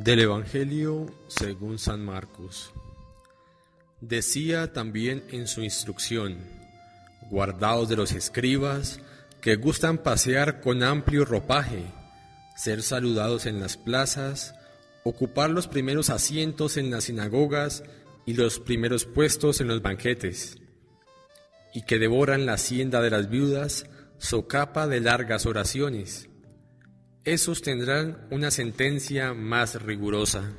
Del Evangelio según San Marcos. Decía también en su instrucción: guardaos de los escribas que gustan pasear con amplio ropaje, ser saludados en las plazas, ocupar los primeros asientos en las sinagogas y los primeros puestos en los banquetes, y que devoran la hacienda de las viudas, socapa de largas oraciones. Esos tendrán una sentencia más rigurosa.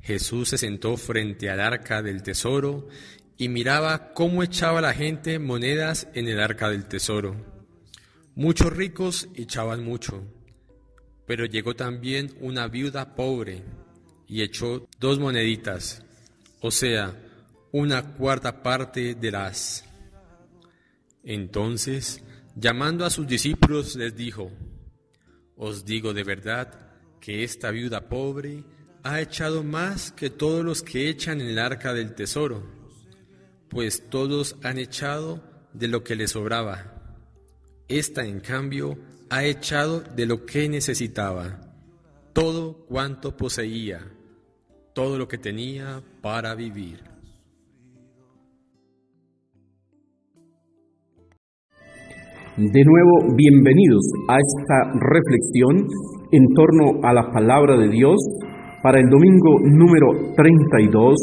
Jesús se sentó frente al arca del tesoro y miraba cómo echaba la gente monedas en el arca del tesoro. Muchos ricos echaban mucho, pero llegó también una viuda pobre y echó 2 moneditas, o sea, 1/4 parte de las. Entonces, llamando a sus discípulos, les dijo: os digo de verdad que esta viuda pobre ha echado más que todos los que echan en el arca del tesoro, pues todos han echado de lo que les sobraba. Esta, en cambio, ha echado de lo que necesitaba, todo cuanto poseía, todo lo que tenía para vivir. De nuevo, bienvenidos a esta reflexión en torno a la palabra de Dios para el domingo número 32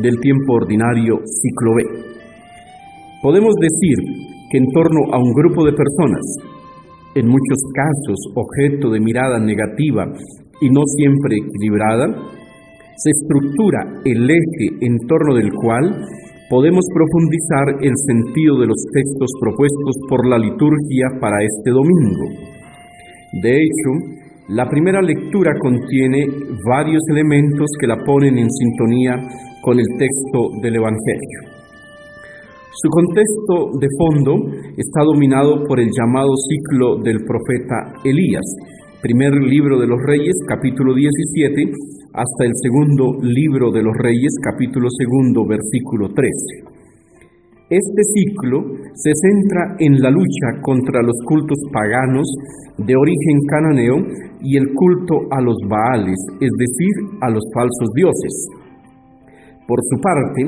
del tiempo ordinario ciclo B. Podemos decir que en torno a un grupo de personas, en muchos casos objeto de mirada negativa y no siempre equilibrada, se estructura el eje en torno del cual podemos profundizar el sentido de los textos propuestos por la liturgia para este domingo. De hecho, la primera lectura contiene varios elementos que la ponen en sintonía con el texto del Evangelio. Su contexto de fondo está dominado por el llamado ciclo del profeta Elías, primer libro de los Reyes, capítulo 17, hasta el segundo libro de los Reyes, capítulo 2, versículo 13. Este ciclo se centra en la lucha contra los cultos paganos de origen cananeo y el culto a los Baales, es decir, a los falsos dioses. Por su parte,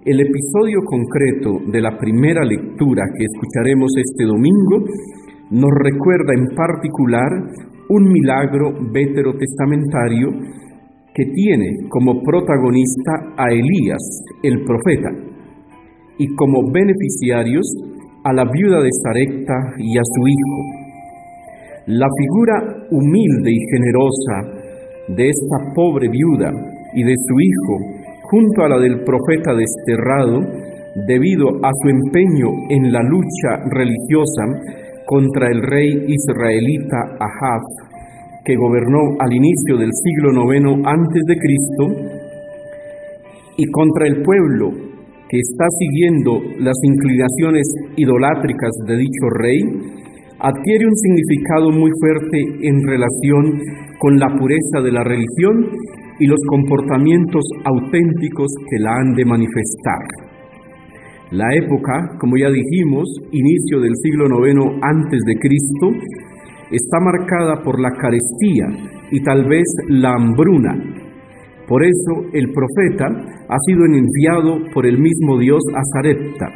el episodio concreto de la primera lectura que escucharemos este domingo nos recuerda en particular un milagro veterotestamentario que tiene como protagonista a Elías, el profeta, y como beneficiarios a la viuda de Sarepta y a su hijo. La figura humilde y generosa de esta pobre viuda y de su hijo, junto a la del profeta desterrado, debido a su empeño en la lucha religiosa contra el rey israelita Ahab, que gobernó al inicio del siglo IX a.C., y contra el pueblo que está siguiendo las inclinaciones idolátricas de dicho rey, adquiere un significado muy fuerte en relación con la pureza de la religión y los comportamientos auténticos que la han de manifestar. La época, como ya dijimos, inicio del siglo IX a.C., está marcada por la carestía y tal vez la hambruna. Por eso el profeta ha sido enviado por el mismo Dios a Sarepta,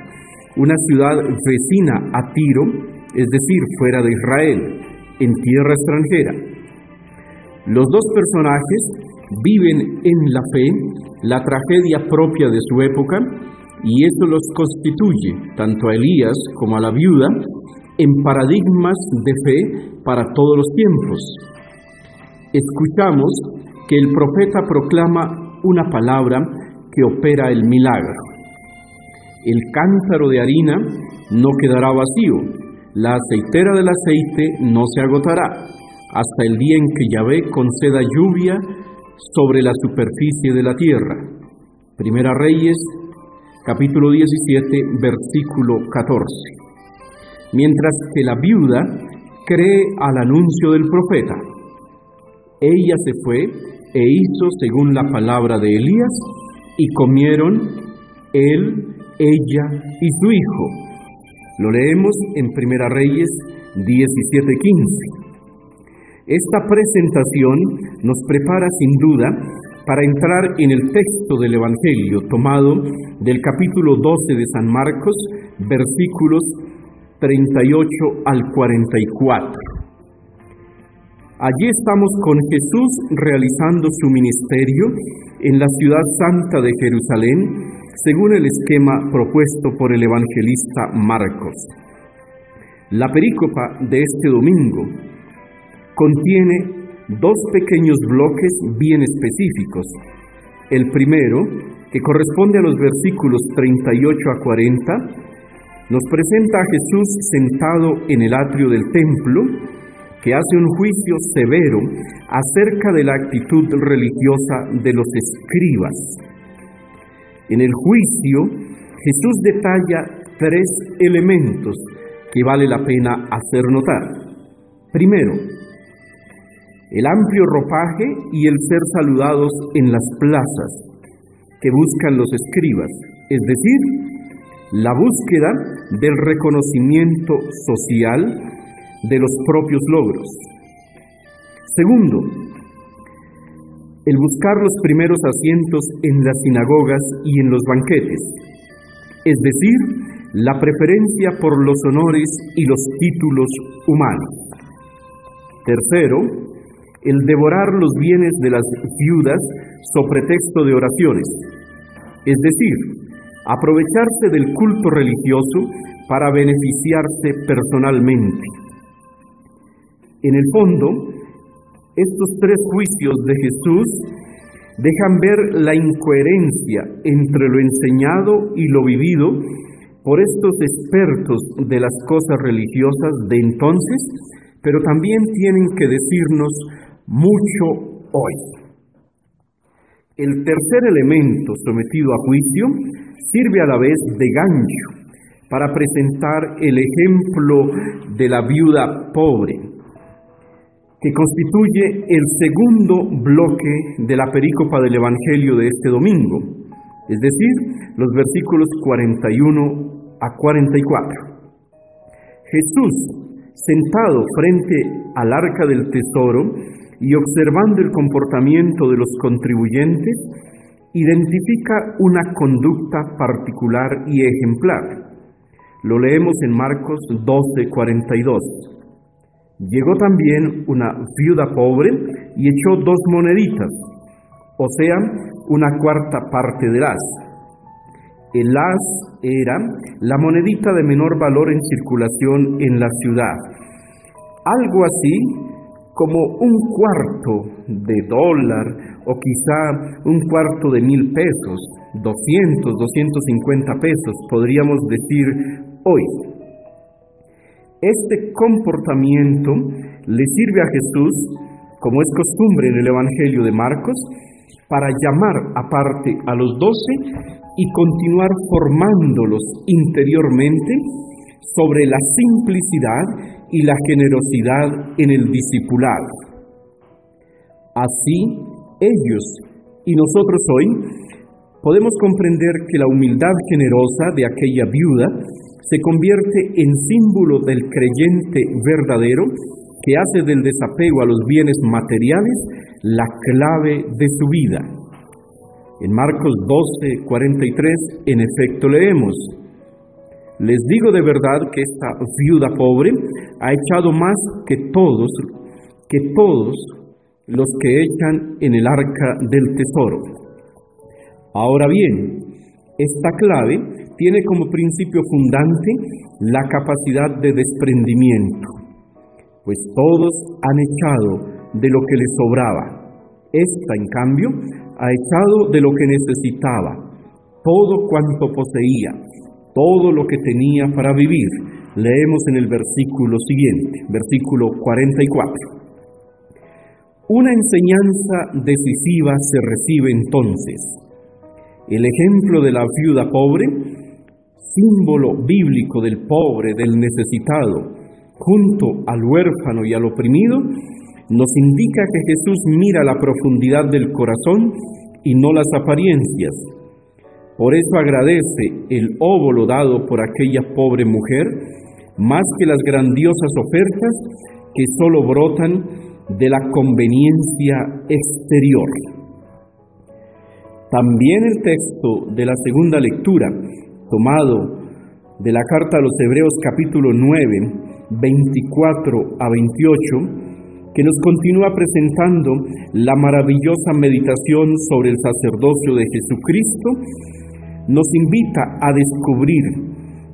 una ciudad vecina a Tiro, es decir, fuera de Israel, en tierra extranjera. Los dos personajes viven en la fe la tragedia propia de su época, y eso los constituye, tanto a Elías como a la viuda, en paradigmas de fe para todos los tiempos. Escuchamos que el profeta proclama una palabra que opera el milagro. El cántaro de harina no quedará vacío, la aceitera del aceite no se agotará, hasta el día en que Yahvé conceda lluvia sobre la superficie de la tierra. Primera Reyes, capítulo 17, versículo 14. Mientras que la viuda cree al anuncio del profeta, ella se fue e hizo según la palabra de Elías, y comieron él, ella y su hijo. Lo leemos en Primera Reyes 17:15. Esta presentación nos prepara sin duda para entrar en el texto del Evangelio tomado del capítulo 12 de San Marcos, versículos 38 al 44. Allí estamos con Jesús realizando su ministerio en la ciudad santa de Jerusalén, según el esquema propuesto por el evangelista Marcos. La perícopa de este domingo contiene dos pequeños bloques bien específicos. El primero, que corresponde a los versículos 38 a 40, nos presenta a Jesús sentado en el atrio del templo, que hace un juicio severo acerca de la actitud religiosa de los escribas. En el juicio, Jesús detalla tres elementos que vale la pena hacer notar. Primero, el amplio ropaje y el ser saludados en las plazas que buscan los escribas, es decir, la búsqueda del reconocimiento social de los propios logros. Segundo, el buscar los primeros asientos en las sinagogas y en los banquetes, es decir, la preferencia por los honores y los títulos humanos. Tercero, el devorar los bienes de las viudas sobre pretexto de oraciones, es decir, aprovecharse del culto religioso para beneficiarse personalmente. En el fondo, estos tres juicios de Jesús dejan ver la incoherencia entre lo enseñado y lo vivido por estos expertos de las cosas religiosas de entonces, pero también tienen que decirnos mucho hoy. El tercer elemento sometido a juicio sirve a la vez de gancho para presentar el ejemplo de la viuda pobre, que constituye el segundo bloque de la perícopa del Evangelio de este domingo, es decir, los versículos 41 a 44. Jesús, sentado frente al arca del tesoro y observando el comportamiento de los contribuyentes, identifica una conducta particular y ejemplar. Lo leemos en Marcos 12:42. Llegó también una viuda pobre y echó 2 moneditas, o sea, una cuarta parte del haz. El haz era la monedita de menor valor en circulación en la ciudad, algo así como un cuarto de dólar o quizá un cuarto de 1,000 pesos, 200, 250 pesos, podríamos decir hoy. Este comportamiento le sirve a Jesús, como es costumbre en el Evangelio de Marcos, para llamar aparte a los 12 y continuar formándolos interiormente sobre la simplicidad y la generosidad en el discipulado. Así, ellos y nosotros hoy podemos comprender que la humildad generosa de aquella viuda se convierte en símbolo del creyente verdadero que hace del desapego a los bienes materiales la clave de su vida. En Marcos 12:43, en efecto, leemos: les digo de verdad que esta viuda pobre ha echado más que todos los que echan en el arca del tesoro. Ahora bien, esta clave tiene como principio fundante la capacidad de desprendimiento, pues todos han echado de lo que les sobraba. Esta, en cambio, ha echado de lo que necesitaba, todo cuanto poseía, todo lo que tenía para vivir. Leemos en el versículo siguiente, versículo 44. Una enseñanza decisiva se recibe entonces. El ejemplo de la viuda pobre, símbolo bíblico del pobre, del necesitado, junto al huérfano y al oprimido, nos indica que Jesús mira la profundidad del corazón y no las apariencias. Por eso agradece el óbolo dado por aquella pobre mujer, más que las grandiosas ofertas que solo brotan de la conveniencia exterior. También el texto de la segunda lectura, tomado de la carta a los Hebreos capítulo 9, 24 a 28, que nos continúa presentando la maravillosa meditación sobre el sacerdocio de Jesucristo, nos invita a descubrir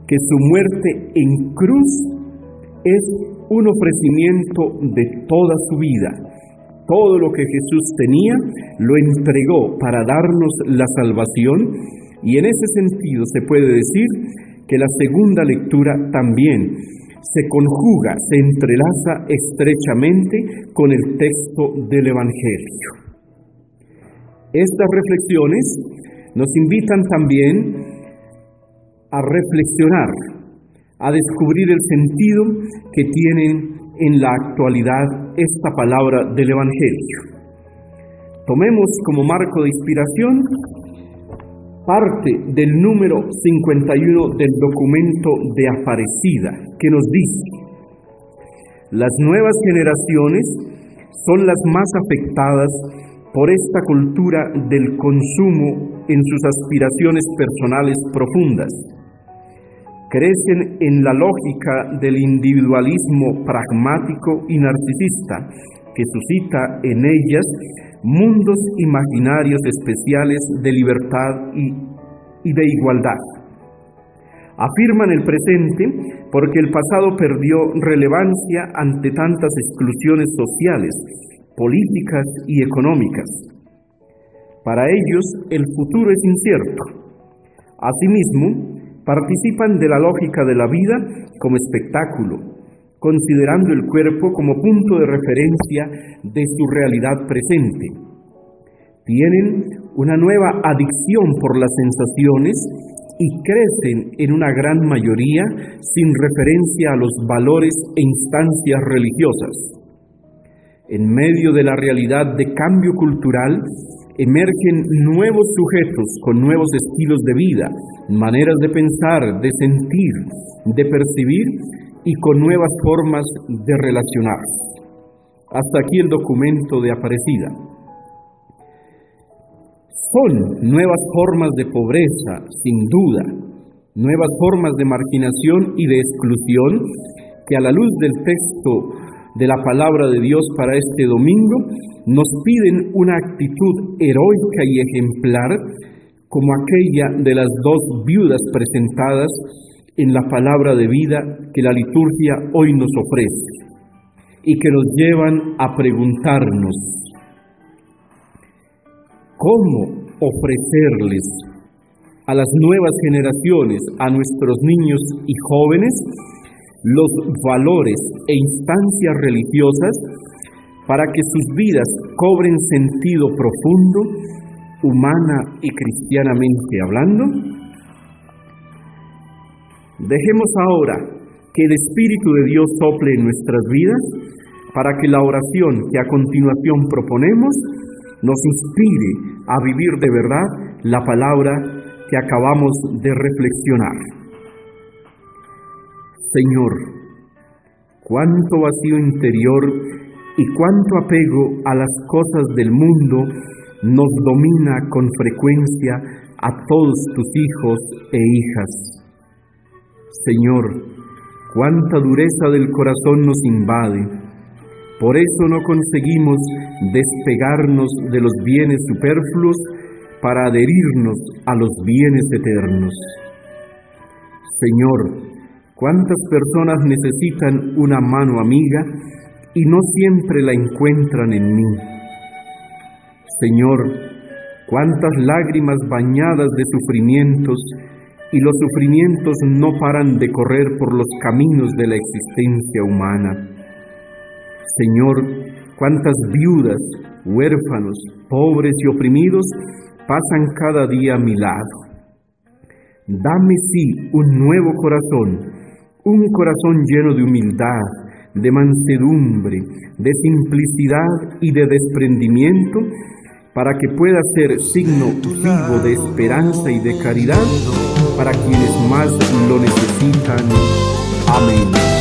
que su muerte en cruz es un ofrecimiento de toda su vida. Todo lo que Jesús tenía lo entregó para darnos la salvación, y en ese sentido se puede decir que la segunda lectura también se conjuga, se entrelaza estrechamente con el texto del Evangelio. Estas reflexiones nos invitan también a reflexionar, a descubrir el sentido que tienen en la actualidad esta palabra del Evangelio. Tomemos como marco de inspiración parte del número 51 del documento de Aparecida, que nos dice: las nuevas generaciones son las más afectadas por esta cultura del consumo en sus aspiraciones personales profundas. Crecen en la lógica del individualismo pragmático y narcisista, que suscita en ellas mundos imaginarios especiales de libertad y de igualdad. Afirman el presente porque el pasado perdió relevancia ante tantas exclusiones sociales, políticas y económicas. Para ellos el futuro es incierto. Asimismo, participan de la lógica de la vida como espectáculo, considerando el cuerpo como punto de referencia de su realidad presente. Tienen una nueva adicción por las sensaciones y crecen en una gran mayoría sin referencia a los valores e instancias religiosas. En medio de la realidad de cambio cultural, emergen nuevos sujetos con nuevos estilos de vida, maneras de pensar, de sentir, de percibir y con nuevas formas de relacionar. Hasta aquí el documento de Aparecida. Son nuevas formas de pobreza, sin duda, nuevas formas de marginación y de exclusión que a la luz del texto de la palabra de Dios para este domingo nos piden una actitud heroica y ejemplar como aquella de las dos viudas presentadas en la palabra de vida que la liturgia hoy nos ofrece y que nos llevan a preguntarnos: ¿cómo ofrecerles a las nuevas generaciones, a nuestros niños y jóvenes, los valores e instancias religiosas para que sus vidas cobren sentido profundo, humana y cristianamente hablando? Dejemos ahora que el Espíritu de Dios sople en nuestras vidas para que la oración que a continuación proponemos nos inspire a vivir de verdad la palabra que acabamos de reflexionar. Señor, cuánto vacío interior y cuánto apego a las cosas del mundo nos domina con frecuencia a todos tus hijos e hijas. Señor, cuánta dureza del corazón nos invade. Por eso no conseguimos despegarnos de los bienes superfluos para adherirnos a los bienes eternos. Señor, cuántas personas necesitan una mano amiga y no siempre la encuentran en mí. Señor, cuántas lágrimas bañadas de sufrimientos, y los sufrimientos no paran de correr por los caminos de la existencia humana. Señor, cuántas viudas, huérfanos, pobres y oprimidos pasan cada día a mi lado. Dame sí un nuevo corazón, un corazón lleno de humildad, de mansedumbre, de simplicidad y de desprendimiento, para que pueda ser signo vivo de esperanza y de caridad para quienes más lo necesitan. Amén.